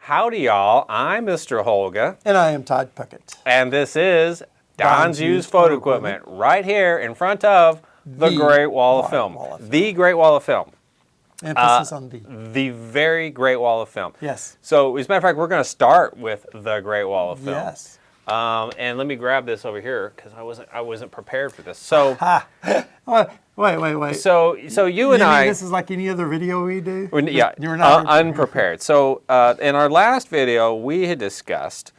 Howdy, y'all. I'm Mr. Holga. And I am Todd Puckett. And this is Don's Used Photo Equipment right here in front of the Great Wall of Film. The Great Wall of Film. Emphasis on the. The very Great Wall of Film. Yes. So, as a matter of fact, we're going to start with the Great Wall of Film. Yes. And let me grab this over here because I wasn't prepared for this. So, wait. So you and I. This is like any other video we do. Yeah. You're not unprepared. So in our last video, we had discussed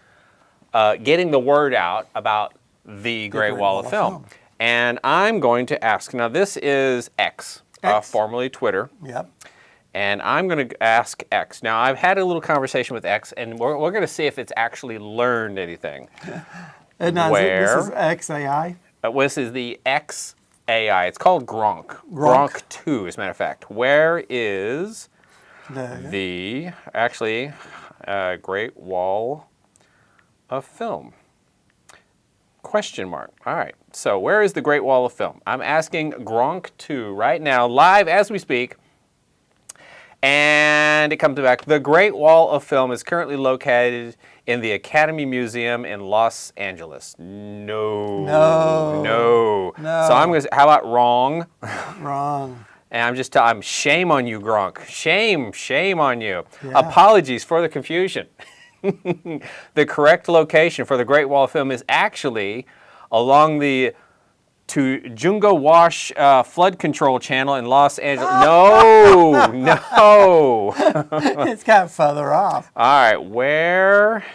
getting the word out about the Great Wall of Film, and I'm going to ask. Now, this is X. Formerly Twitter. Yep. And I'm going to ask X. Now, I've had a little conversation with X, and we're going to see if it's actually learned anything. And now, this is XAI? This is the XAI. It's called Grok. Grok 2, as a matter of fact. Where is the Great Wall of Film? Question mark. All right. So where is the Great Wall of Film? I'm asking Grok 2 right now, live as we speak. And it comes back. The Great Wall of Film is currently located in the Academy Museum in Los Angeles. No. So I'm going to say, how about wrong? Wrong. And I'm shame on you, Grok. Shame on you. Yeah. Apologies for the confusion. The correct location for the Great Wall of Film is actually along the Jungo Wash flood control channel in Los Angeles. No. It's kind of further off. All right, where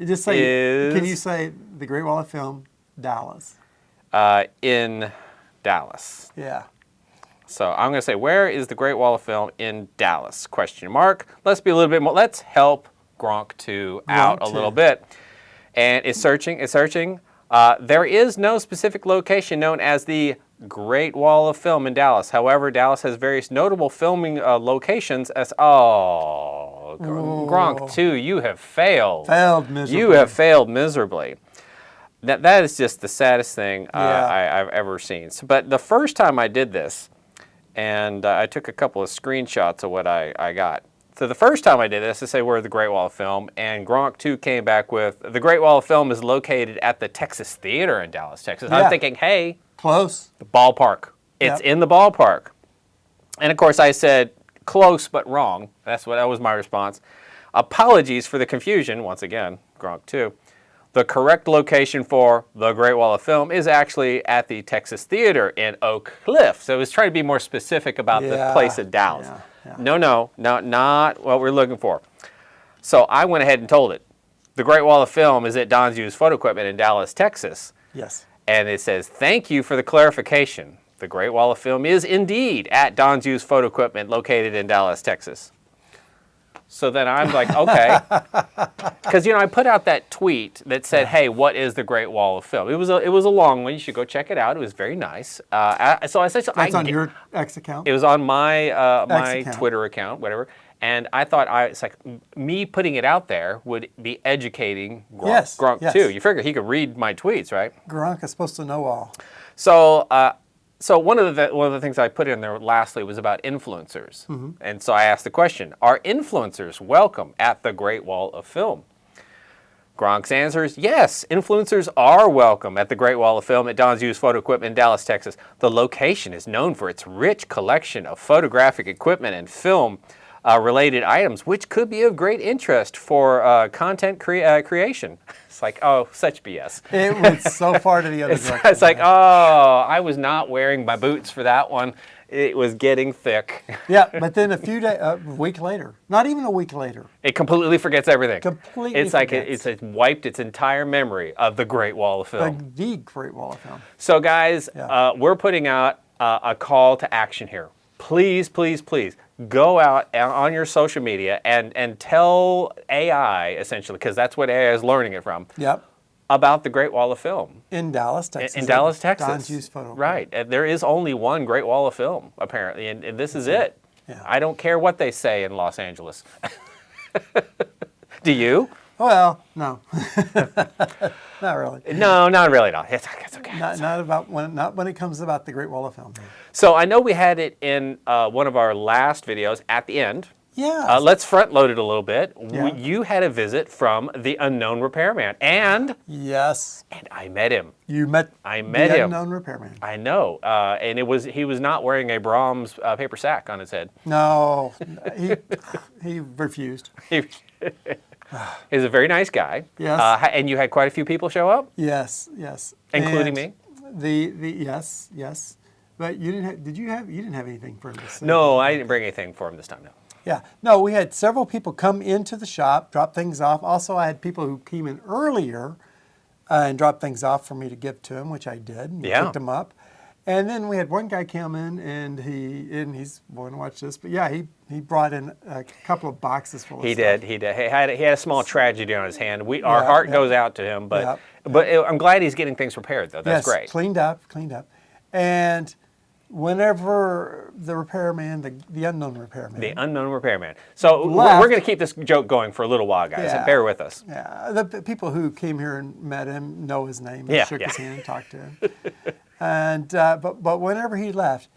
just say, can you say the Great Wall of Film, Dallas? In Dallas. Yeah. So I'm going to say, where is the Great Wall of Film in Dallas? Question mark. Let's be a little bit more. Let's help Grok 2 out a little bit. And it's searching. There is no specific location known as the Great Wall of Film in Dallas. However, Dallas has various notable filming locations as... Oh, Grok 2, you have failed. Failed miserably. You have failed miserably. That is just the saddest thing I've ever seen. So, but the first time I did this, and I took a couple of screenshots of what I got. So the first time I did this, I say where the Great Wall of Film, and Grok 2 came back with, the Great Wall of Film is located at the Texas Theater in Dallas, Texas. Yeah. I'm thinking, hey. Close. The ballpark. It's in the ballpark. And of course I said, close but wrong. That was my response. Apologies for the confusion, once again, Grok 2. The correct location for the Great Wall of Film is actually at the Texas Theater in Oak Cliff. So it was trying to be more specific about the place in Dallas. Yeah. No, not what we're looking for. So I went ahead and told it. The Great Wall of Film is at Don's Used Photo Equipment in Dallas, Texas. Yes. And it says, thank you for the clarification. The Great Wall of Film is indeed at Don's Used Photo Equipment located in Dallas, Texas. So then I'm like, okay. Because, I put out that tweet that said, hey, what is the Great Wall of Film? It was a long one. You should go check it out. It was very nice. So I said, that's on your X account? It was on my my account. Twitter account, whatever. And I thought, it's like me putting it out there would be educating Grok too. You figure he could read my tweets, right? Grok is supposed to know all. So one of the things I put in there lastly was about influencers. Mm-hmm. And so I asked the question, are influencers welcome at the Great Wall of Film? Grok's answer is yes, influencers are welcome at the Great Wall of Film at Don's Used Photo Equipment in Dallas, Texas. The location is known for its rich collection of photographic equipment and film related items, which could be of great interest for content creation. It's like, oh, such BS. It went so far to the other direction. It's like, oh, I was not wearing my boots for that one. It was getting thick. Yeah, but then a week later, not even a week later. It completely forgets everything. Completely forgets. It's wiped its entire memory of the Great Wall of Film. The Great Wall of Film. So guys, we're putting out a call to action here. Please, please, please go out on your social media and tell AI, essentially, because that's what AI is learning it from, about the Great Wall of Film. In Dallas, Texas. In Dallas, Texas. Don's Used Photo. Right. There is only one Great Wall of Film, apparently, and this is it. Yeah. I don't care what they say in Los Angeles. Do you? Well, no. Not really. No, not really. No, it's okay. Not when it comes about the Great Wall of Film. So I know we had it in one of our last videos at the end. Yeah. Let's front load it a little bit. Yeah. You had a visit from the unknown repairman, and Yes. I met him. You met the the unknown repairman. I know, and he was not wearing a Brahms paper sack on his head. No, he refused. He's a very nice guy. Yes. And you had quite a few people show up, Yes, yes. including me. Yes. But you didn't have anything for him to say. No, I didn't bring anything for him this time. No. Yeah. No, we had several people come into the shop, drop things off. Also, I had people who came in earlier and dropped things off for me to give to him, which I did. And Yeah. picked them up. And then we had one guy come in, and he's going to watch this, but yeah, he brought in a couple of boxes full of stuff. He did. He had a small tragedy on his hand. Our heart goes out to him, but I'm glad he's getting things repaired, though. That's great. Cleaned up. And whenever the repairman, the unknown repairman. The unknown repairman. So left, we're going to keep this joke going for a little while, guys. Yeah. Bear with us. Yeah, the people who came here and met him know his name and shook his hand and talked to him. And but whenever he left,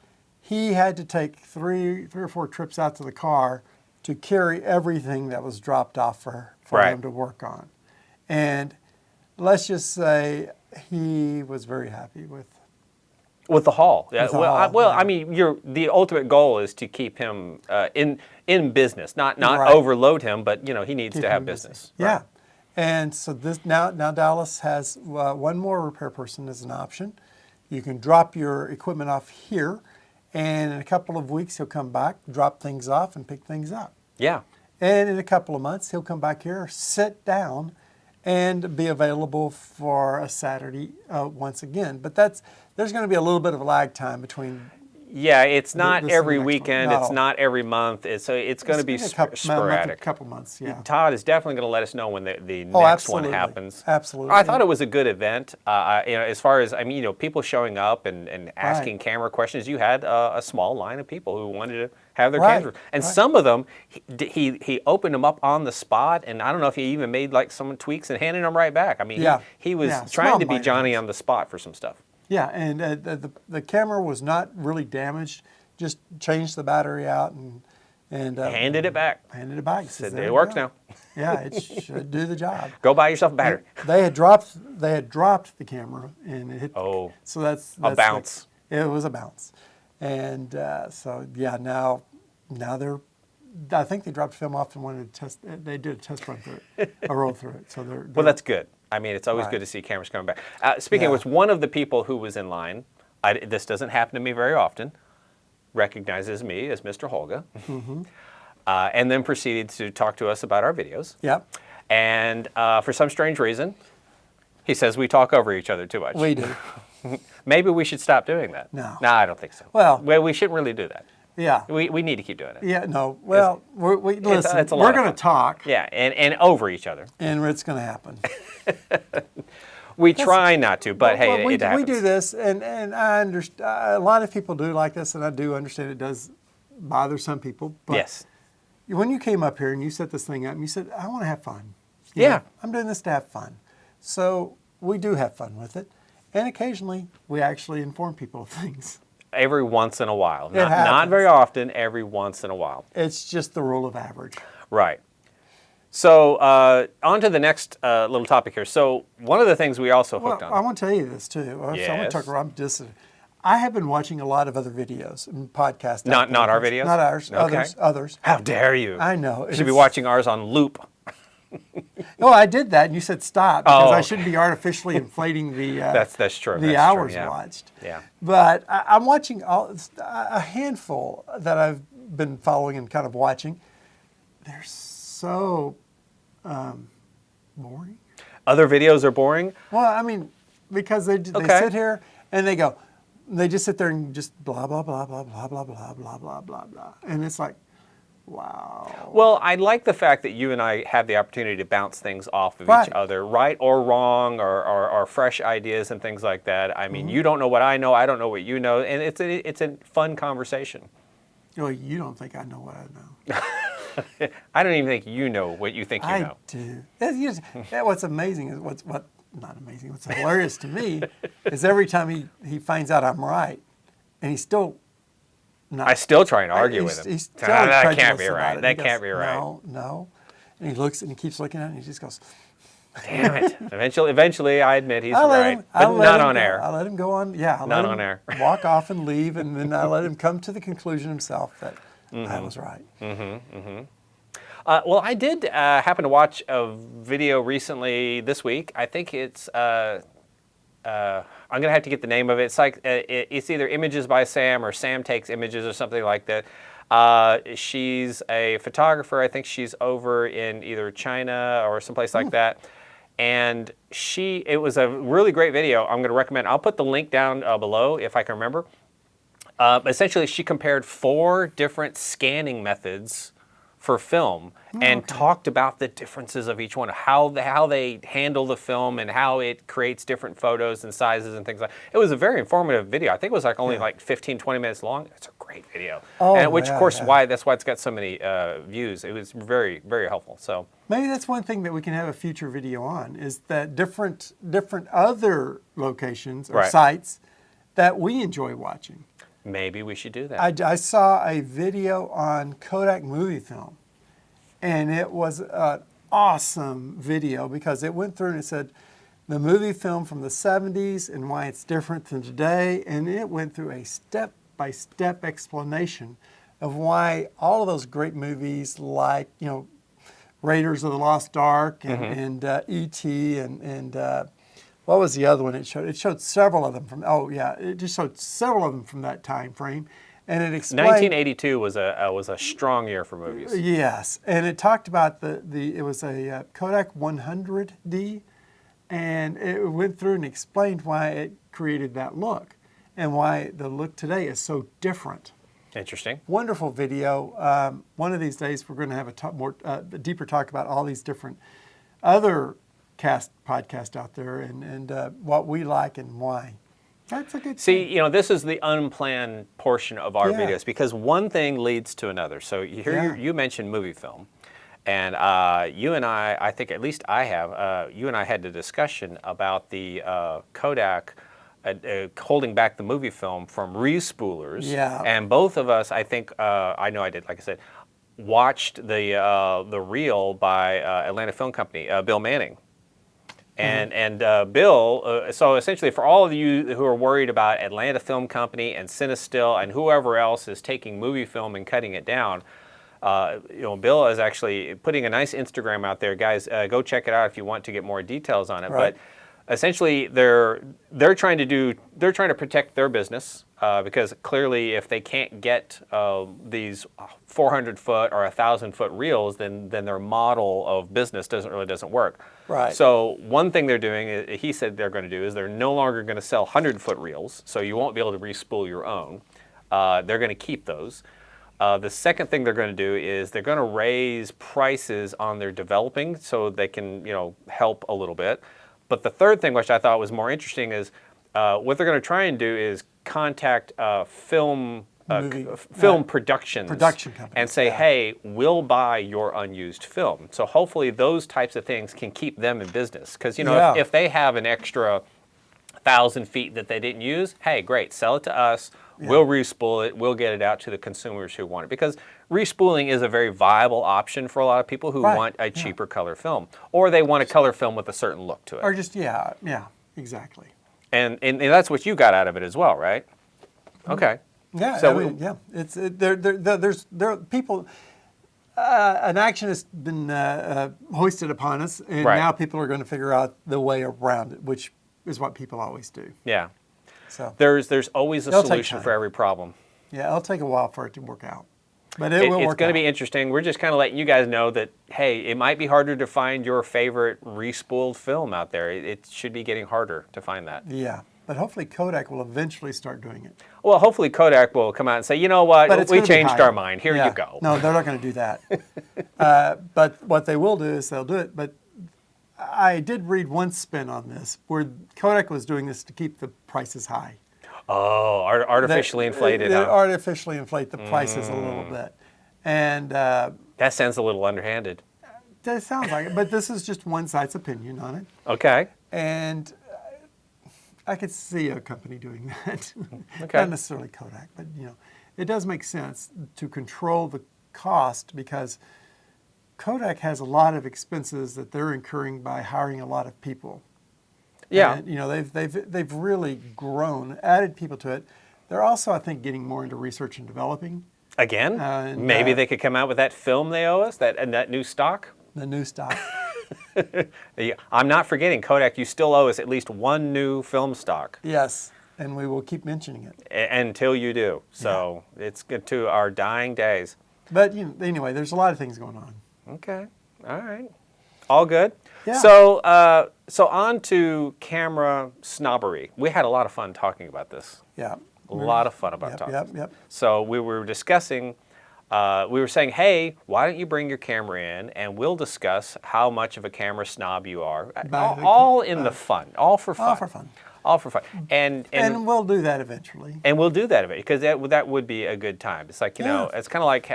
he had to take three or four trips out to the car to carry everything that was dropped off for him to work on. And let's just say he was very happy with the haul. With the haul, I mean, the ultimate goal is to keep him in business, not Right. overload him, but he needs to have business. Yeah. Right. And so this now Dallas has one more repair person as an option. You can drop your equipment off here, and in a couple of weeks he'll come back, drop things off, and pick things up. Yeah. And in a couple of months he'll come back here, sit down, and be available for a Saturday once again. But there's going to be a little bit of a lag time between. Yeah, it's not this every and the next weekend. one. No. It's not every month. It's going to be sporadic. A couple months, yeah. Todd is definitely going to let us know when the next absolutely. one happens. Absolutely. I thought it was a good event. As far as people showing up and asking camera questions, you had a small line of people who wanted to have their cameras, and some of them he opened them up on the spot, and I don't know if he even made like some tweaks and handed them right back. I mean, he was trying to be Johnny on the spot for some stuff. Yeah, and the camera was not really damaged. Just changed the battery out and handed it back. Said, it works now. Yeah, it should do the job. Go buy yourself a battery. They had dropped the camera and it hit. Oh, so that's a bounce. It was a bounce, and so yeah, now they're. I think they dropped film off and wanted to test. They did a test run through it, a roll through it. So they're well, that's good. I mean, it's always good to see cameras coming back. Speaking of which, one of the people who was in line, this doesn't happen to me very often, recognizes me as Mr. Holga, and then proceeded to talk to us about our videos. Yeah. And for some strange reason, he says we talk over each other too much. We do. Maybe we should stop doing that. No. No, I don't think so. Well, we shouldn't really do that. Yeah. We need to keep doing it. Yeah, no. Well, listen, it's a lot we're of going to fun. talk. Yeah, and over each other. And it's going to happen. We try not to, but hey, it happens. We do this, and I understand. A lot of people do like this, and I do understand it does bother some people. But yes. When you came up here and you set this thing up, and you said, I want to have fun. I'm doing this to have fun. So we do have fun with it. And occasionally, we actually inform people of things. Every once in a while. Not very often, every once in a while. It's just the rule of average. Right. So on to the next little topic here. So one of the things we also hooked on. I want to tell you this too. Yes. I have been watching a lot of other videos and podcasts. Not our videos? Not ours. Okay. Others. How dare you? I know. You should be watching ours on loop. No, I did that, and you said stop because I shouldn't be artificially inflating the. That's true. The hours watched. Yeah. But I'm watching a handful that I've been following and kind of watching. They're so boring. Other videos are boring? Well, I mean, because they sit here and they just sit there and just blah, blah, blah, blah, blah, blah, blah, blah, blah, blah, blah. And it's like, wow. Well, I like the fact that you and I have the opportunity to bounce things off of each other, right or wrong, or fresh ideas and things like that. I mean, you don't know what I know, I don't know what you know, and it's a fun conversation. Well, you don't think I know what I know. I don't even think you know what you think you know. I do. What's amazing is not amazing. What's hilarious to me is every time he finds out I'm right, and he still No. I still try and argue with him. He's still That can't incredulous be about right. it. That He can't goes, be right. No. And he looks and he keeps looking at it and he just goes, Damn it. Eventually, I admit he's I'll let right. him- But I'll let not him on go. air. I'll let him go on. Yeah, I'll Not let on him air. walk off and leave, and then I let him come to the conclusion himself that I was right. Well, I did happen to watch a video recently this week. I think it's, I'm going to have to get the name of it. It's like, it's either Images by Sam or Sam Takes Images or something like that. She's a photographer. I think she's over in either China or someplace like that. And it was a really great video. I'm going to recommend. I'll put the link down below if I can remember. Essentially, she compared 4 different scanning methods for film and talked about the differences of each one, how they handle the film and how it creates different photos and sizes and things like that. It was a very informative video. I think it was like only like 15, 20 minutes long. It's a great video. And which, of course, that's why it's got so many views. It was very, very helpful. So Maybe that's one thing that we can have a future video on, is that different other locations or sites that we enjoy watching. maybe we should do that. I saw a video on Kodak movie film, and it was an awesome video because it went through and it said the movie film from the 70s and why it's different than today, and it went through a step-by-step explanation of why all of those great movies like, Raiders of the Lost Ark and E.T. and what was the other one it showed? It showed several of them it just showed several of them from that time frame. And it explained 1982 was a strong year for movies. Yes, and it talked about it was a Kodak 100D, and it went through and explained why it created that look and why the look today is so different. Interesting. Wonderful video. One of these days we're going to have a deeper talk about all these different other podcast out there and what we like and why. That's a good See, this is the unplanned portion of our videos because one thing leads to another. So you mentioned movie film, and you and I think at least I have, you and I had the discussion about the Kodak holding back the movie film from respoolers. Yeah. And both of us, I think, I know I did, like I said, watched the reel by Atlanta Film Company, Bill Manning. And Bill, so essentially for all of you who are worried about Atlanta Film Company and Cinestill and whoever else is taking movie film and cutting it down, Bill is actually putting a nice Instagram out there. Guys, go check it out if you want to get more details on it. Right. But essentially, they're trying to protect their business because clearly, if they can't get these 400-foot or 1,000-foot reels, then their model of business doesn't work. Right. So one thing they're doing, he said they're going to do, is they're no longer going to sell 100-foot reels, so you won't be able to respool your own. They're going to keep those. The second thing they're going to do is they're going to raise prices on their developing so they can help a little bit. But the third thing, which I thought was more interesting, is what they're going to try and do is contact film production companies and say, hey, we'll buy your unused film. So hopefully those types of things can keep them in business. Because if they have an extra 1,000 feet that they didn't use, hey, great, sell it to us. Yeah. We'll respool it. We'll get it out to the consumers who want it. Because respooling is a very viable option for a lot of people who want a cheaper color film. Or they want a color film with a certain look to it. Or just, exactly. And that's what you got out of it as well, right? Okay. Yeah, so there's people, an action has been hoisted upon us, and now people are going to figure out the way around it, which is what people always do. Yeah. So there's always a solution for every problem. Yeah, it'll take a while for it to work out. But it will work out. It's going to be interesting. We're just kind of letting you guys know that, hey, it might be harder to find your favorite respooled film out there. It should be getting harder to find that. Yeah, but hopefully Kodak will eventually start doing it. Well, hopefully Kodak will come out and say, you know what, we changed our mind. Here you go. No, they're not going to do that. But what they will do is they'll do it. But I did read one spin on this where Kodak was doing this to keep the prices high. Oh, artificially inflated. They artificially inflate the prices a little bit. And that sounds a little underhanded. That sounds like it, but this is just one side's opinion on it. Okay. And I could see a company doing that. Okay. Not necessarily Kodak, but it does make sense to control the cost because Kodak has a lot of expenses that they're incurring by hiring a lot of people. Yeah. And, you know, they've really grown, added people to it. They're also, I think, getting more into research and developing. Again, And, maybe they could come out with that film they owe us, that new stock. The new stock. I'm not forgetting, Kodak, you still owe us at least one new film stock. Yes, and we will keep mentioning it. Until you do. So it's good to our dying days. But you know, anyway, there's a lot of things going on. Okay, all right. All good? Yeah. So, so on to camera snobbery. We had a lot of fun talking about this. Yeah. A lot of fun about talking. Yep. So we were discussing, we were saying, hey, why don't you bring your camera in and we'll discuss how much of a camera snob you are. All in the fun, all for fun. All for fun. All for fun. And we'll do that eventually. And we'll do that because that would be a good time. It's like, you know, it's kind of like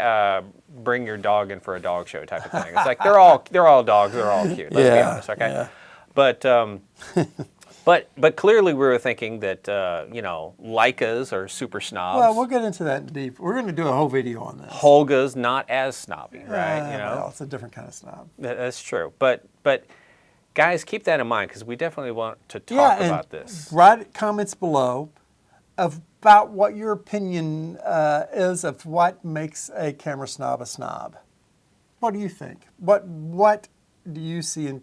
bring your dog in for a dog show type of thing. It's like they're all dogs, they're all cute. Let's be honest, okay? Yeah. But clearly we were thinking that you know, Leicas are super snobs. Well, we'll get into that deep. We're going to do a whole video on this. Holga's not as snobby, right? You know, well, it's a different kind of snob. That's true. But guys, keep that in mind because we definitely want to talk about this. Write comments below about what your opinion is of what makes a camera snob a snob. What do you think? What do you see in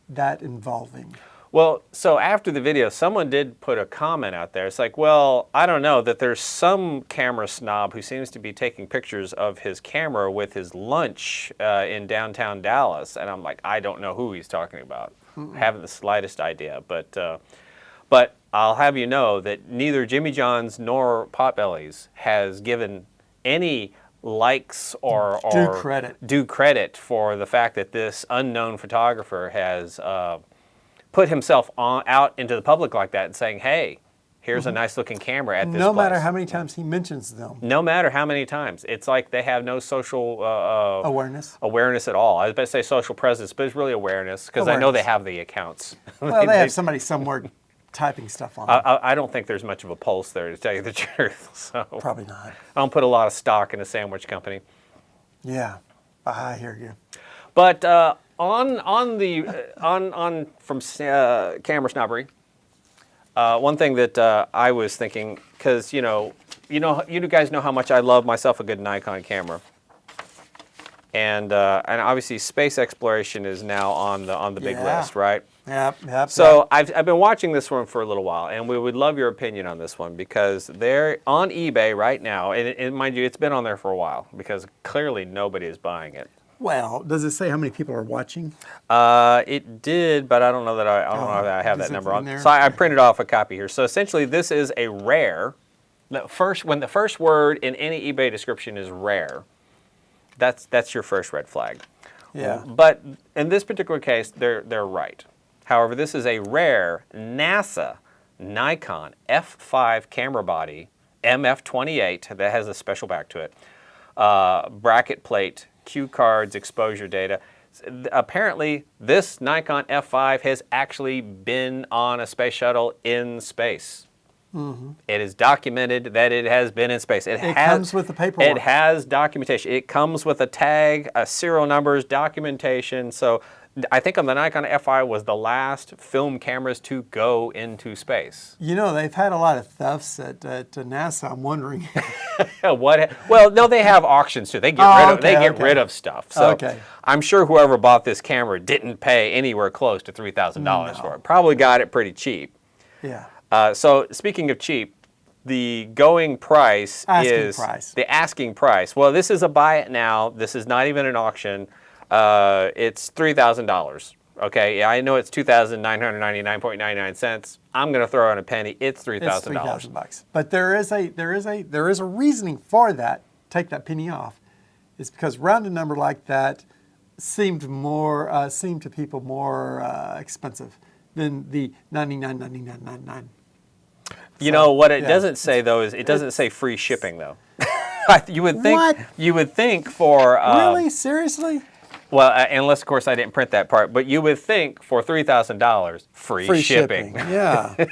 that involving? Well, so after the video, someone did put a comment out there. It's like, well, I don't know, that there's some camera snob who seems to be taking pictures of his camera with his lunch in downtown Dallas. And I'm like, I don't know who he's talking about. Haven't the slightest idea. But I'll have you know that neither Jimmy John's nor Potbelly's has given any likes or due credit for the fact that this unknown photographer has put himself out into the public like that and saying, hey, here's a nice looking camera at this place. No matter how many times he mentions them. No matter how many times. It's like they have no social awareness at all. I was about to say social presence, but it's really awareness because I know they have the accounts. Well, they have somebody somewhere typing stuff on it. I don't think there's much of a pulse there, to tell you the truth. So probably not. I don't put a lot of stock in a sandwich company. Yeah, I hear you. But from camera snobbery, one thing that I was thinking, because you guys know how much I love myself a good Nikon camera, and obviously space exploration is now on the big list, right? Yep. So I've been watching this one for a little while, and we would love your opinion on this one because they're on eBay right now, and mind you, it's been on there for a while because clearly nobody is buying it. Well, does it say how many people are watching? It did, but I don't know that I have that number on. So I printed off a copy here. So essentially, this is a rare. When the first word in any eBay description is rare, that's your first red flag. Yeah. But in this particular case, they're right. However, this is a rare NASA Nikon F5 camera body, MF28, that has a special back to it, bracket plate, cue cards, exposure data. Apparently, this Nikon F5 has actually been on a space shuttle in space. Mm-hmm. It is documented that it has been in space. It comes with the paperwork. It has documentation. It comes with a tag, a serial numbers, documentation. So I think on the Nikon F5 was the last film cameras to go into space. You know, they've had a lot of thefts at NASA. I'm wondering. What? Well, no, they have auctions too. They get rid of stuff. So I'm sure whoever bought this camera didn't pay anywhere close to $3,000 for it. Probably got it pretty cheap. Yeah. So speaking of cheap, the going price is the asking price. Well, this is a buy it now. This is not even an auction. It's $3,000. Okay, yeah, I know it's $2,999.99. I'm going to throw in a penny. It's $3,000. It's $3,000. But there is a reasoning for that. Take that penny off. It's because round a number like that seemed to people more expensive than the $99.99. You know what it doesn't say though is it doesn't say free shipping though. You would think for really, seriously. Well, unless, of course, I didn't print that part. But you would think for $3,000, free shipping. Yeah.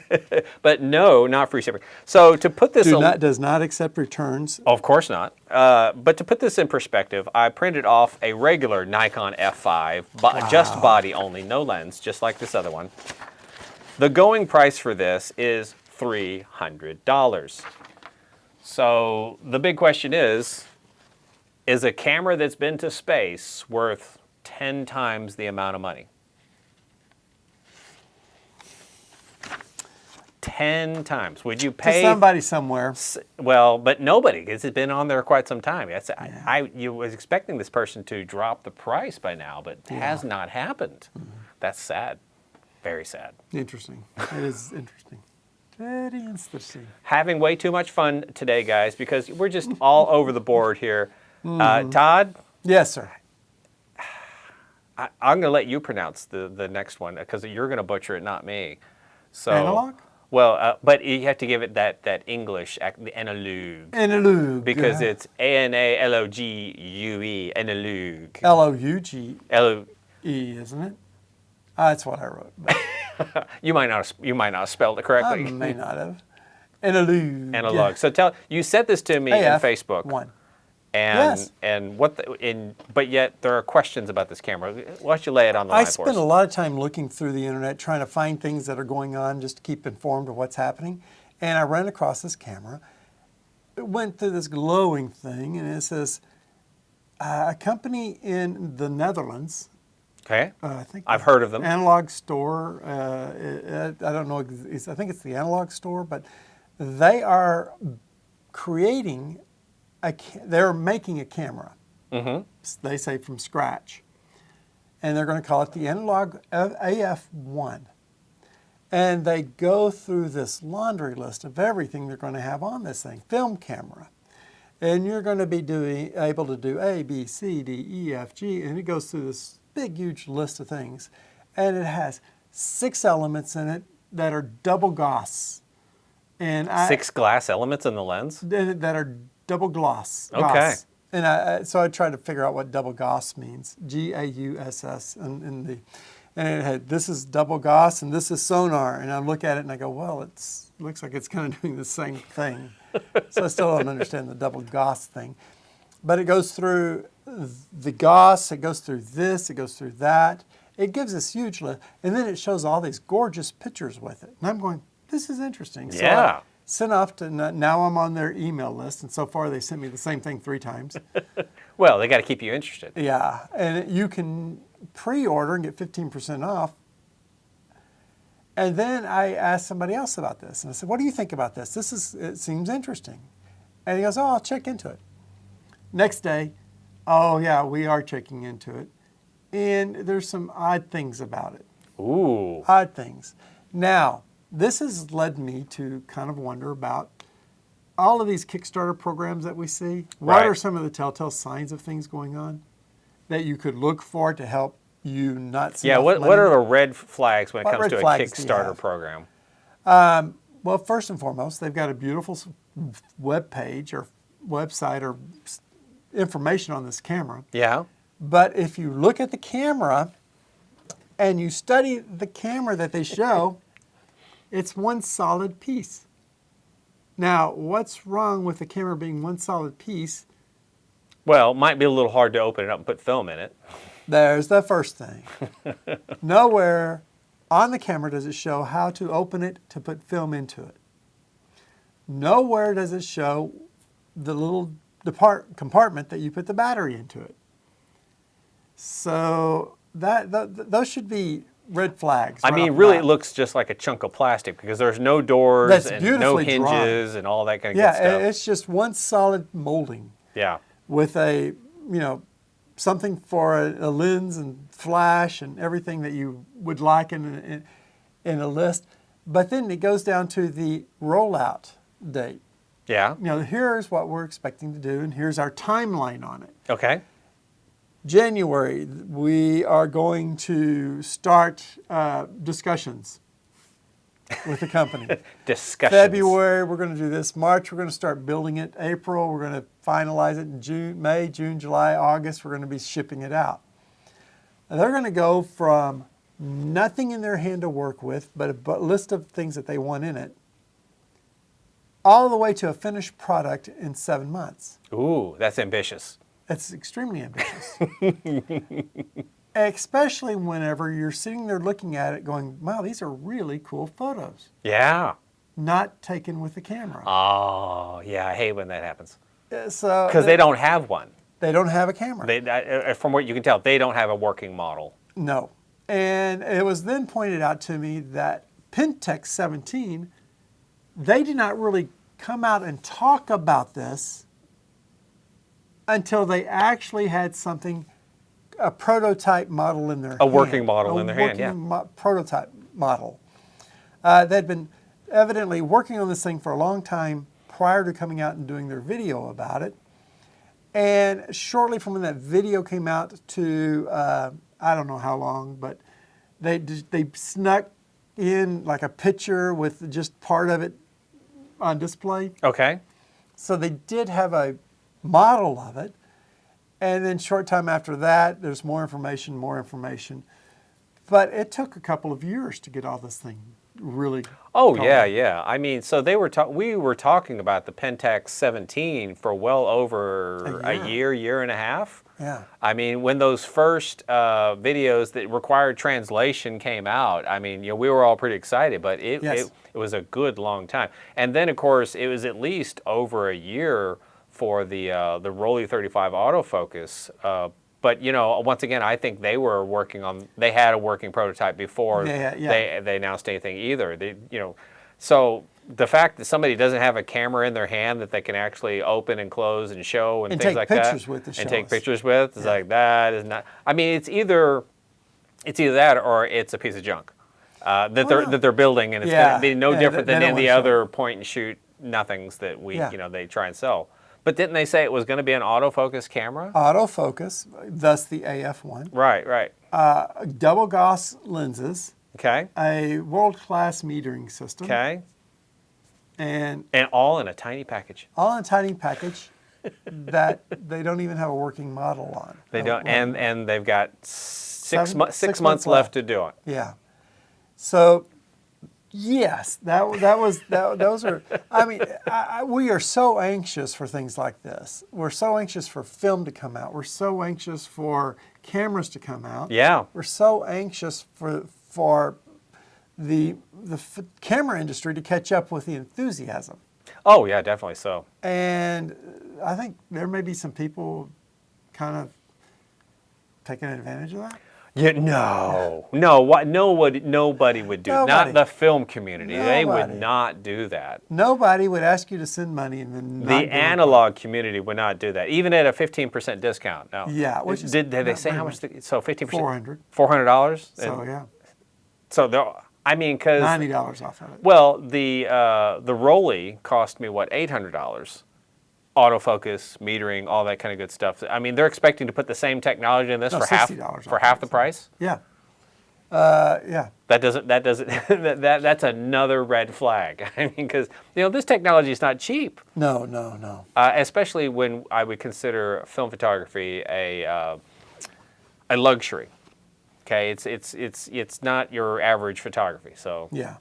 But no, not free shipping. So to put this... Does not accept returns. Of course not. But to put this in perspective, I printed off a regular Nikon F5, just body only, no lens, just like this other one. The going price for this is $300. So the big question is a camera that's been to space worth 10 times the amount of money? 10 times. Would you pay... To somebody somewhere. Well, but nobody, because it's been on there quite some time. You was expecting this person to drop the price by now, but it has not happened. That's sad. Very sad. Interesting. It is interesting. Very interesting. Having way too much fun today, guys, because we're just all over the board here. Todd? Yes, sir. I'm going to let you pronounce the next one because you're going to butcher it, not me. So, analog? Well, but you have to give it that English, the analog. Analog. Because it's A-N-A-L-O-G-U-E, analog. L-O-U-G-E, isn't it? That's what I wrote. You might not have spelled it correctly. I may not have. Analog. Analog. So you sent this to me in Facebook. One. And but yet there are questions about this camera. Why don't you lay it on the line for us? I spend a lot of time looking through the internet trying to find things that are going on just to keep informed of what's happening. And I ran across this camera. It went through this glowing thing, and it says a company in the Netherlands. Okay. I think I've heard of them. Analog Store. I don't know. I think it's the Analog Store, but they are creating. They're making a camera, they say from scratch, and they're going to call it the Analog AF1. And they go through this laundry list of everything they're going to have on this thing, film camera. And you're going to be able to do A, B, C, D, E, F, G, and it goes through this big, huge list of things. And it has 6 elements in it that are double Gauss. And 6 glass elements in the lens? That are double gloss. Okay. And so I tried to figure out what double Gauss means. G-A-U-S-S. And it had, this is double Gauss and this is sonar. And I look at it and I go, well, it looks like it's kind of doing the same thing. So I still don't understand the double Gauss thing. But it goes through the Gauss, it goes through this, it goes through that. It gives this huge list. And then it shows all these gorgeous pictures with it. And I'm going, this is interesting. So yeah. Sent off to, now I'm on their email list, and so far they sent me the same thing 3 times. Well, they got to keep you interested. Yeah, and you can pre-order and get 15% off. And then I asked somebody else about this, and I said, what do you think about this? It seems interesting. And he goes, oh, I'll check into it. Next day, oh yeah, we are checking into it. And there's some odd things about it. Ooh. Odd things. Now, this has led me to kind of wonder about all of these Kickstarter programs that we see. What are some of the telltale signs of things going on that you could look for to help you not see? Yeah, what are the red flags when it comes to a Kickstarter program? Well, first and foremost, they've got a beautiful web page or website or information on this camera. Yeah. But if you look at the camera and you study the camera that they show, it's one solid piece. Now, what's wrong with the camera being one solid piece? Well, it might be a little hard to open it up and put film in it. There's the first thing. Nowhere on the camera does it show how to open it to put film into it. Nowhere does it show the little compartment that you put the battery into it. So those should be red flags. I mean, really, it looks just like a chunk of plastic because there's no doors and no hinges and all that kind of good stuff. Yeah, it's just one solid molding. Yeah. With a, something for a lens and flash and everything that you would like in a list. But then it goes down to the rollout date. Yeah. Here's what we're expecting to do, and here's our timeline on it. Okay. January, we are going to start discussions with the company. Discussions. February, we're going to do this. March, we're going to start building it. April, we're going to finalize it in June, May, June, July, August, we're going to be shipping it out. They're going to go from nothing in their hand to work with, but a list of things that they want in it, all the way to a finished product in 7 months. Ooh, that's ambitious. It's extremely ambitious. Especially whenever you're sitting there looking at it going, wow, these are really cool photos. Yeah. Not taken with the camera. Oh, yeah, I hate when that happens. So Because they don't have one. They don't have a camera. From what you can tell, they don't have a working model. No. And it was then pointed out to me that Pentax 17, they did not really come out and talk about this until they actually had something, a prototype model in their hand. A working model in their hand, yeah. Prototype model. They'd been evidently working on this thing for a long time prior to coming out and doing their video about it. And shortly from when that video came out to, I don't know how long, but they snuck in like a picture with just part of it on display. Okay. So they did have a model of it. And then short time after that, there's more information. But it took a couple of years to get all this thing really. Oh, yeah. I mean, so we were talking about the Pentax 17 for well over a year and a half. Yeah. I mean, when those first videos that required translation came out, I mean, we were all pretty excited, but it was a good long time. And then, of course, it was at least over a year for the Rolly 35 autofocus. But once again, I think they had a working prototype before they announced anything either. So the fact that somebody doesn't have a camera in their hand that they can actually open and close and show and things like that, and take pictures with, is like, that is not. I mean, it's either that or it's a piece of junk that they're building, and it's going to be no different than any of the other point and shoot nothings that they try and sell. But didn't they say it was going to be an autofocus camera? Autofocus, thus the AF1. Right. Double Gauss lenses. Okay. A world-class metering system. Okay. And all in a tiny package. All in a tiny package that they don't even have a working model on. They don't, and they've got six months left to do it. Yeah. So. Yes, those are. I mean, we are so anxious for things like this. We're so anxious for film to come out. We're so anxious for cameras to come out. Yeah. We're so anxious for the camera industry to catch up with the enthusiasm. Oh yeah, definitely so. And I think there may be some people kind of taking advantage of that. Yeah, nobody would do. Not the film community. They would not do that. Nobody would ask you to send money and then the analog community would not do that, even at a 15% discount. No. Yeah. Did they say how much? So 15%. $400. $400. So yeah. So I mean, because $90 off of it. Well, the Rolly cost me what, $800. Autofocus, metering, all that kind of good stuff. I mean, they're expecting to put the same technology in this for half the price. Yeah. Yeah. That's another red flag. I mean, because this technology is not cheap. No. Especially when I would consider film photography a luxury. Okay, it's not your average photography. So yeah.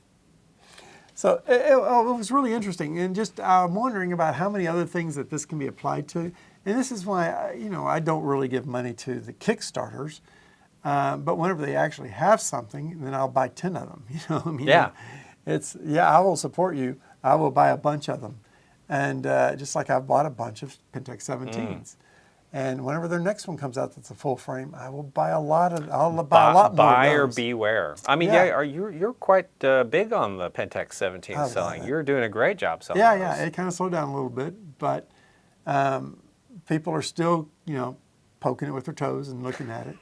So it was really interesting, and just I'm wondering about how many other things that this can be applied to. And this is why I don't really give money to the Kickstarters, but whenever they actually have something, then I'll buy 10 of them. I mean, I will support you. I will buy a bunch of them, and just like I've bought a bunch of Pentax 17s. And whenever their next one comes out that's a full frame, I will buy a lot of. I'll buy a lot more. Buyer beware. I mean, you're quite big on the Pentax 17 selling. You're doing a great job selling. Yeah. It kind of slowed down a little bit, but people are still, poking it with their toes and looking at it.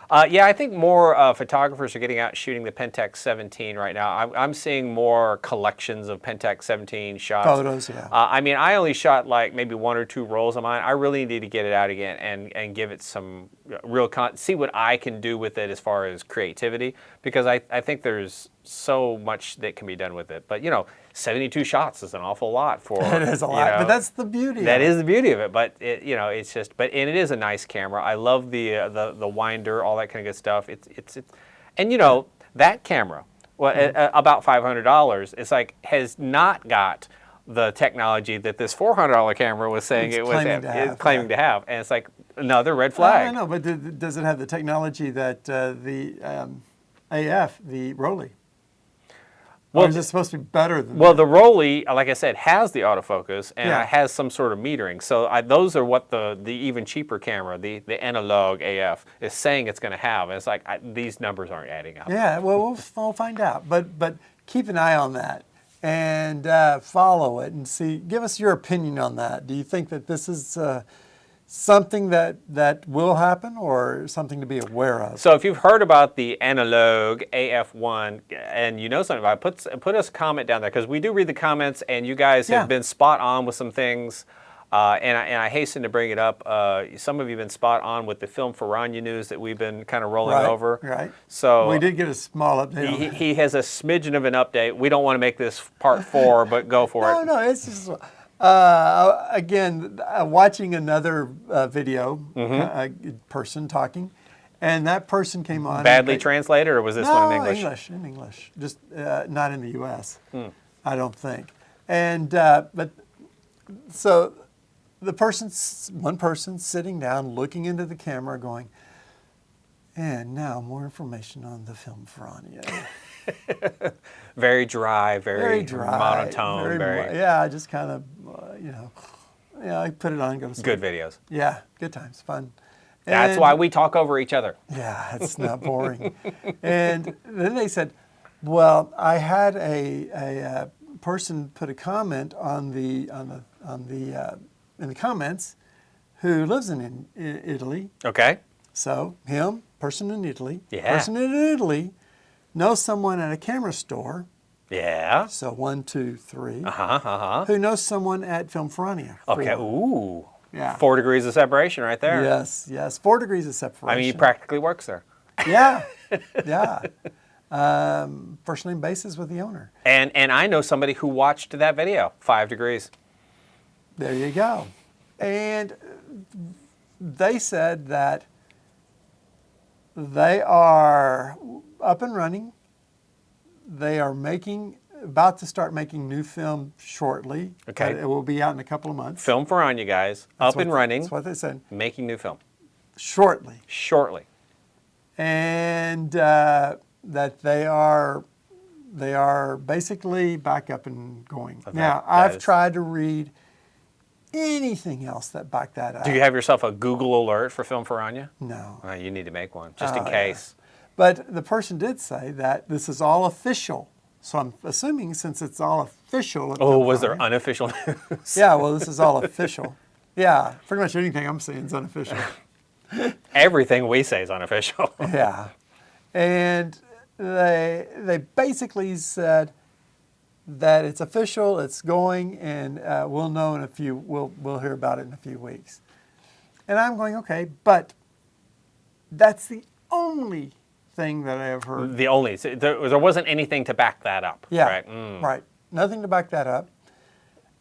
I think more photographers are getting out shooting the Pentax 17 right now. I'm seeing more collections of Pentax 17 shots. Photos, yeah. I mean, I only shot like maybe 1 or 2 rolls of mine. I really need to get it out again and give it some see what I can do with it as far as creativity, because I think there's so much that can be done with it. But 72 shots is an awful lot for. It is a lot, but that's the beauty. That is the beauty of it. But it's just, and it is a nice camera. I love the winder, all that kind of good stuff. It's and that camera, about $500. It's like has not got the technology that this $400 camera was saying it's claiming to have, and it's like another red flag. I know, but does it have the technology that the AF, the Rolly? Or is it supposed to be better than that? The Rolly, like I said, has the autofocus and it has some sort of metering. So those are what the even cheaper camera, the analog AF, is saying it's going to have. And it's like these numbers aren't adding up. Yeah, well, we'll find out. But keep an eye on that and follow it and see. Give us your opinion on that. Do you think that this is something that will happen or something to be aware of? So if you've heard about the analog AF1 and you know something about it, put us a comment down there, because we do read the comments and you guys have been spot on with some things. And I hasten to bring it up. Some of you have been spot on with the film Ferrania news that we've been kind of rolling over. Right. So we did get a small update. He has a smidgen of an update. We don't want to make this part 4, but go for it. No, it's just again watching another video, a person talking, and that person came on. Badly translated, or was this one in English? In English, just not in the U.S. I don't think. And but so. One person sitting down, looking into the camera, going, and now more information on the film Ferrania. Very dry, very monotone. Just kind of, I put it on and go to sleep. Good videos. Yeah, good times, fun. That's why we talk over each other. Yeah, it's not boring. And then they said, well, I had a person put a comment in the comments who lives in Italy. Okay. So person in Italy. Yeah. Person in Italy knows someone at a camera store. Yeah. So 1, 2, 3. Who knows someone at Film Ferrania. 4. Okay. Ooh. Yeah. 4 degrees of separation right there. Yes. 4 degrees of separation. I mean, he practically works there. Yeah. First name basis with the owner. And I know somebody who watched that video, 5 degrees. There you go. And they said that they are up and running. They are about to start making new film shortly. Okay. It will be out in a couple of months. Film Ferrania, guys. Up and running. That's what they said. Making new film. Shortly. And that they are basically back up and going. Now, I've tried to read anything else that backed that up. Do you have yourself a Google alert for Film Ferrania? No. You need to make one, just in case. But the person did say that this is all official. So I'm assuming since it's all official. Was there unofficial news? Yeah, well, this is all official. Yeah, pretty much anything I'm saying is unofficial. Everything we say is unofficial. Yeah. And they basically said that it's official, it's going, and we'll know we'll hear about it in a few weeks. And I'm going, okay, but that's the only thing that I have heard. The only, so there wasn't anything to back that up. Yeah, right. Right. Nothing to back that up.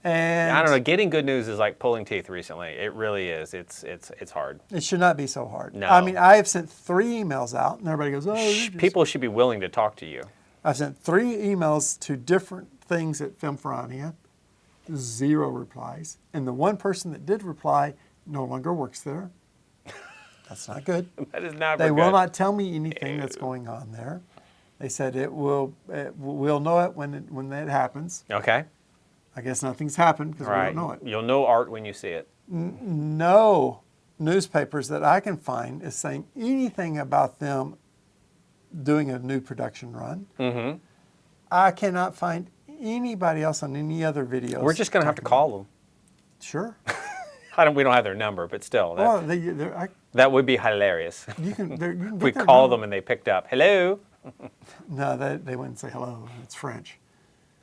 And I don't know. Getting good news is like pulling teeth recently. It really is. It's hard. It should not be so hard. No. I mean, I have sent 3 emails out, and everybody goes, people should be willing to talk to you. I've sent 3 emails to different things at Film Ferrania, 0 replies. And the one person that did reply no longer works there. That's not good. That is not They good. will not tell me anything that's going on there. They said we'll know it when that happens. Okay. I guess nothing's happened because we don't know it. You'll know art when you see it. No newspapers that I can find is saying anything about them doing a new production run. Mm-hmm. I cannot find anybody else on any other videos. We're just going to have to call them. Sure. We don't have their number, but still. That would be hilarious. You can if we call them and they picked up. Hello? No, they wouldn't say hello. It's French.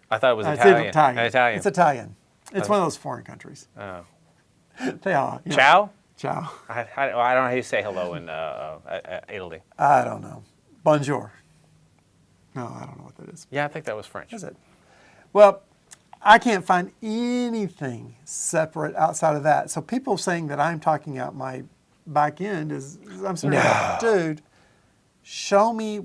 I thought it was Italian. It's Italian. It's one of those foreign countries. Oh. They are. Ciao? Ciao. I don't know how you say hello in Italy. I don't know. Bonjour. No, I don't know what that is. Yeah, I think that was French. Is it? Well, I can't find anything separate outside of that. So people saying that I'm talking out my back end is, I'm sorry, dude, show me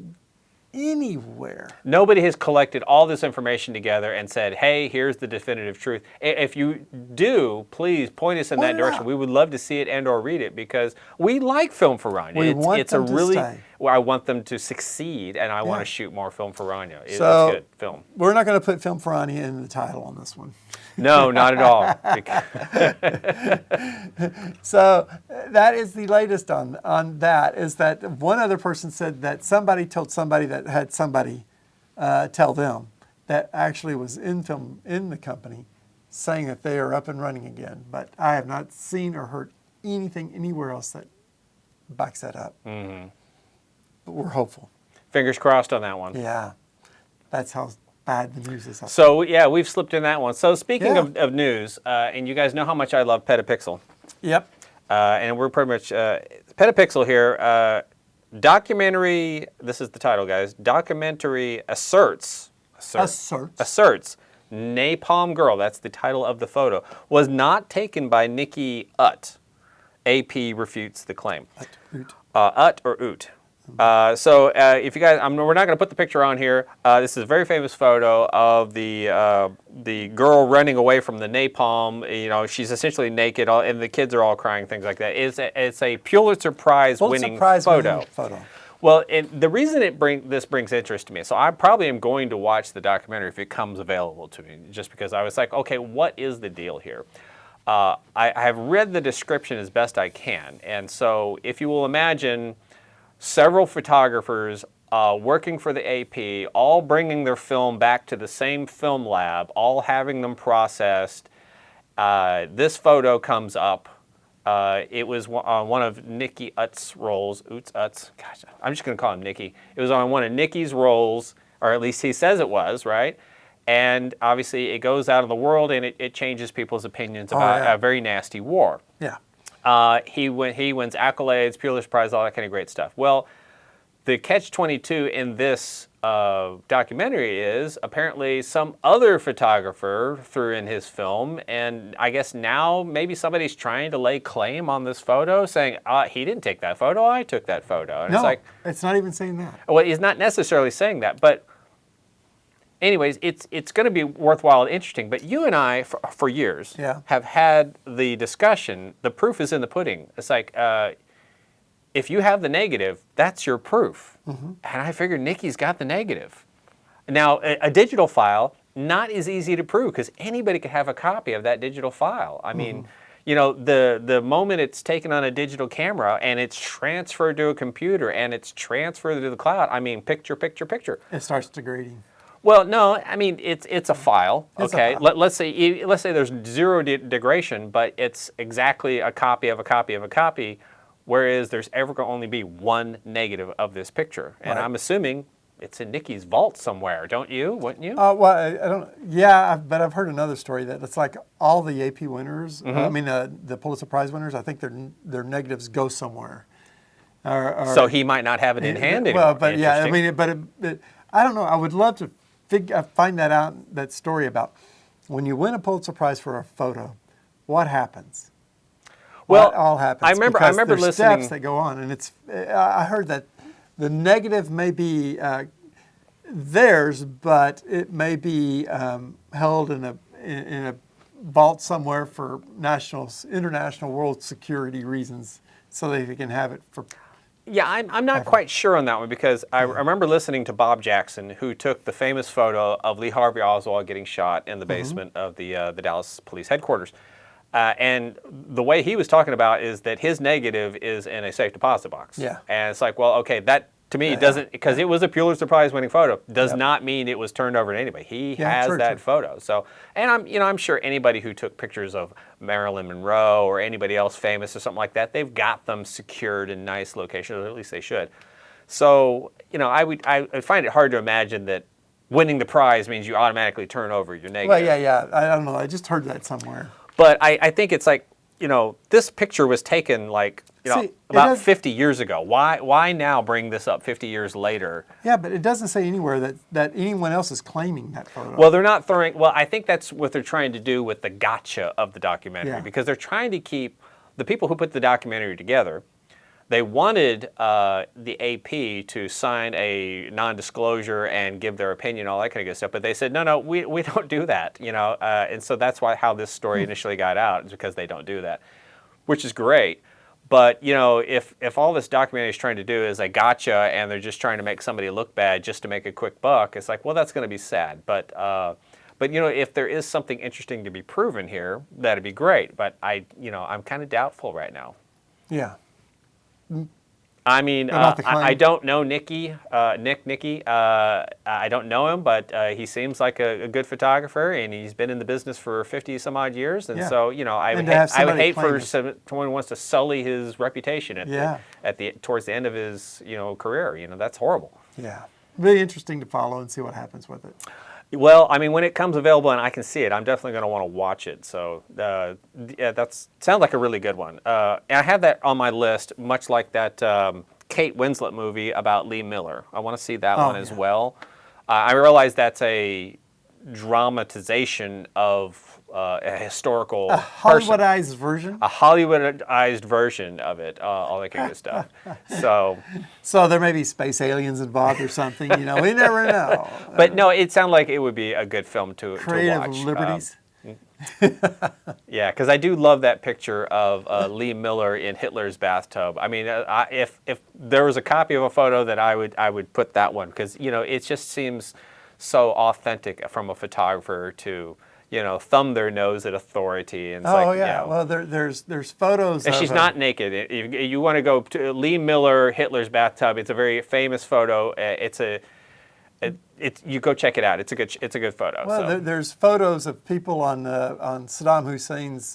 anywhere. Nobody has collected all this information together and said, hey, here's the definitive truth. If you do, please point us in that direction. We would love to see it and or read it because we like Film Ferrania. It's a really, well, I want them to succeed and I want to shoot more Film Ferrania. It's good film. We're not going to put Film Ferrania in the title on this one. No, not at all. So that is the latest on that, is that one other person said that somebody told somebody that had somebody tell them that actually was in the company saying that they are up and running again. But I have not seen or heard anything anywhere else that backs that up. Mm-hmm. But we're hopeful. Fingers crossed on that one. Yeah. That's how bad the news is. So, yeah, we've slipped in that one. So, speaking of news, and you guys know how much I love PetaPixel. Yep. And we're pretty much, PetaPixel here, documentary, this is the title, guys, documentary Asserts, Napalm Girl, that's the title of the photo, was not taken by Nikki Ut. AP refutes the claim. Ut or Ut. So if you guys, we're not going to put the picture on here. This is a very famous photo of the girl running away from the napalm. You know, she's essentially naked, and the kids are all crying, things like that. It's a Pulitzer Prize winning photo. Well, and the reason this brings interest to me, so I probably am going to watch the documentary if it comes available to me, just because I was like, okay, what is the deal here? I have read the description as best I can, and so if you will imagine several photographers working for the AP, all bringing their film back to the same film lab, all having them processed. This photo comes up. It was on one of Nikki Ut's rolls. Gosh, I'm just going to call him Nikki. It was on one of Nikki's rolls, or at least he says it was, right? And obviously it goes out in the world and it changes people's opinions about a very nasty war. Yeah. He wins accolades, Pulitzer Prize, all that kind of great stuff. Well, the catch-22 in this documentary is apparently some other photographer threw in his film, and I guess now maybe somebody's trying to lay claim on this photo, saying, he didn't take that photo, I took that photo. And no, it's like, it's not even saying that. Well, he's not necessarily saying that, but anyways, it's going to be worthwhile and interesting. But you and I, for years, have had the discussion, the proof is in the pudding. It's like, if you have the negative, that's your proof. Mm-hmm. And I figured Nikki's got the negative. Now, a digital file, not as easy to prove because anybody could have a copy of that digital file. I mean, you know, the moment it's taken on a digital camera and it's transferred to a computer and it's transferred to the cloud, I mean, picture. It starts degrading. Well, no, I mean, it's a file, okay? Let's say there's zero degradation, but it's exactly a copy of a copy of a copy, whereas there's ever going to only be one negative of this picture. And I'm assuming it's in Nikki's vault somewhere, don't you? Wouldn't you? Well, I don't. Yeah, but I've heard another story that it's like all the AP winners. I mean, the Pulitzer Prize winners. I think their negatives go somewhere. So he might not have it in hand anymore. Well, but yeah, I mean, but I don't know. I would love to find that out. That story about when you win a Pulitzer Prize for a photo, what happens? Well, what all happens? I remember there's listening. Steps that go on, and it's. I heard that the negative may be theirs, but it may be held in a vault somewhere for international, world security reasons, so that they can have it for. Yeah, I'm not quite sure on that one because I remember listening to Bob Jackson, who took the famous photo of Lee Harvey Oswald getting shot in the basement of the Dallas police headquarters. And the way he was talking about is that his negative is in a safe deposit box. Yeah. And it's like, well, okay, that to me doesn't, because it was a Pulitzer Prize winning photo, does not mean it was turned over to anybody. He has that photo. So, and I'm sure anybody who took pictures of Marilyn Monroe or anybody else famous or something like that, they've got them secured in nice locations, or at least they should. So, I find it hard to imagine that winning the prize means you automatically turn over your negative. Well, yeah, I don't know. I just heard that somewhere. But I think it's like, you know, this picture was taken like, you know, See, about 50 years ago. Why now bring this up 50 years later? Yeah, but it doesn't say anywhere that anyone else is claiming that photo. Well, they're not throwing, well, I think that's what they're trying to do with the gotcha of the documentary, Yeah. because they're trying to keep the people who put the documentary together. They wanted the AP to sign a non-disclosure and give their opinion, all that kind of good stuff. But they said, no, we don't do that, you know. And so that's how this story initially got out, is because they don't do that, which is great. But, you know, if all this documentary is trying to do is a gotcha and they're just trying to make somebody look bad just to make a quick buck, it's like, well, that's going to be sad. But you know, if there is something interesting to be proven here, that'd be great. But I'm kind of doubtful right now. Yeah. I mean, I don't know Nicky. I don't know him, but he seems like a good photographer, and he's been in the business for 50 some odd years. And so, you know, I would hate for someone who wants to sully his reputation towards the end of his, you know, career. You know, that's horrible. Yeah, really interesting to follow and see what happens with it. Well, I mean, when it comes available and I can see it, I'm definitely going to want to watch it. So, yeah, sounds like a really good one. And I have that on my list, much like that Kate Winslet movie about Lee Miller. I want to see that one as well. I realize that's a dramatization of a historical Hollywoodized version? A Hollywoodized version of it, all that kind of stuff. So there may be space aliens involved or something, you know, we never know. But no, it sounded like it would be a good film to watch. Creative liberties. Yeah, because I do love that picture of Lee Miller in Hitler's bathtub. I mean, if there was a copy of a photo that I would put that one, because, you know, it just seems so authentic from a photographer to, you know, thumb their nose at authority. And it's yeah. You know, well, there's photos. And she's not naked. If you want to go to Lee Miller, Hitler's bathtub. It's a very famous photo. You go check it out. It's a good photo. Well, there's photos of people on Saddam Hussein's.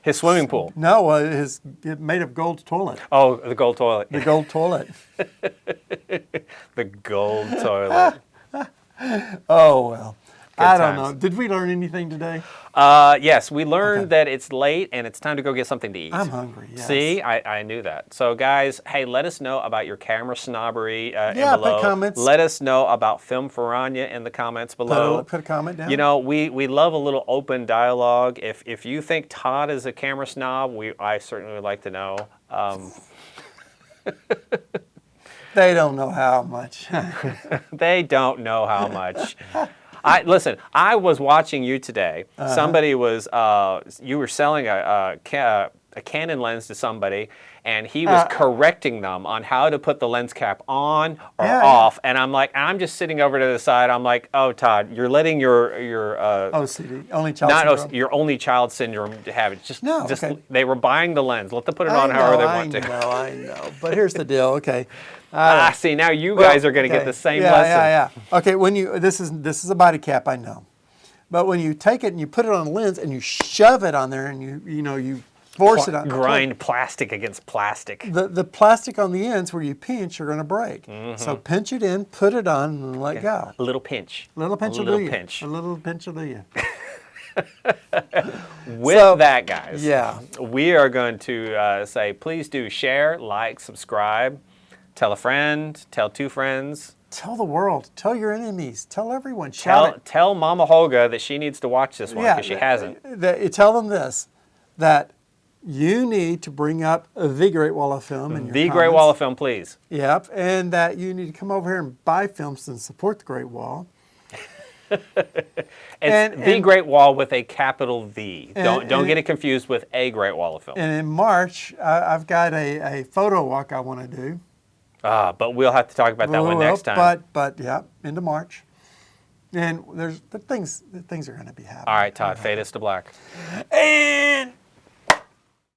His swimming pool. No, his made of gold toilet. Oh, the gold toilet. The gold toilet. The gold toilet. Oh well. I don't times. know. Did we learn anything today? Yes, we learned that it's late and it's time to go get something to eat. I'm hungry, yes. See, I knew that. So guys, hey, let us know about your camera snobbery yeah, below. put comments. Let us know about Film Ferrania in the comments below. Put a comment down. You know, we love a little open dialogue. If you think Todd is a camera snob, I certainly would like to know. They don't know how much. They don't know how much. Listen, I was watching you today. Somebody was, you were selling a Canon lens to somebody, and he was correcting them on how to put the lens cap on or off. And I'm just sitting over to the side. I'm like, oh, Todd, you're letting your OCD, only child syndrome. Your only child syndrome to have it. They were buying the lens. Let them put it on however they want to. I know. But here's the deal. Okay. See, now you guys are going to get the same lesson. Yeah. Okay, this is a body cap, I know. But when you take it and you put it on a lens and you shove it on there and you force it on. Grind plastic against plastic. The plastic on the ends where you pinch are going to break. Mm-hmm. So pinch it in, put it on, and let go. A little pinch. A little pinch will do you. A little pinch will do you. With that, guys, we are going to say, please do share, like, subscribe, tell a friend, tell two friends. Tell the world. Tell your enemies. Tell everyone. Tell Mama Holga that she needs to watch this one because she hasn't. Tell them this, that you need to bring up the Great Wall of Film in your comments. Great Wall of Film, please. Yep, and that you need to come over here and buy films and support the Great Wall. It's the Great Wall with a capital V. Don't get it confused with a Great Wall of Film. And in March, I've got a photo walk I want to do. But we'll have to talk about that one next time. But yeah, into March. And things are going to be happening. All right, Todd, fade us to black. And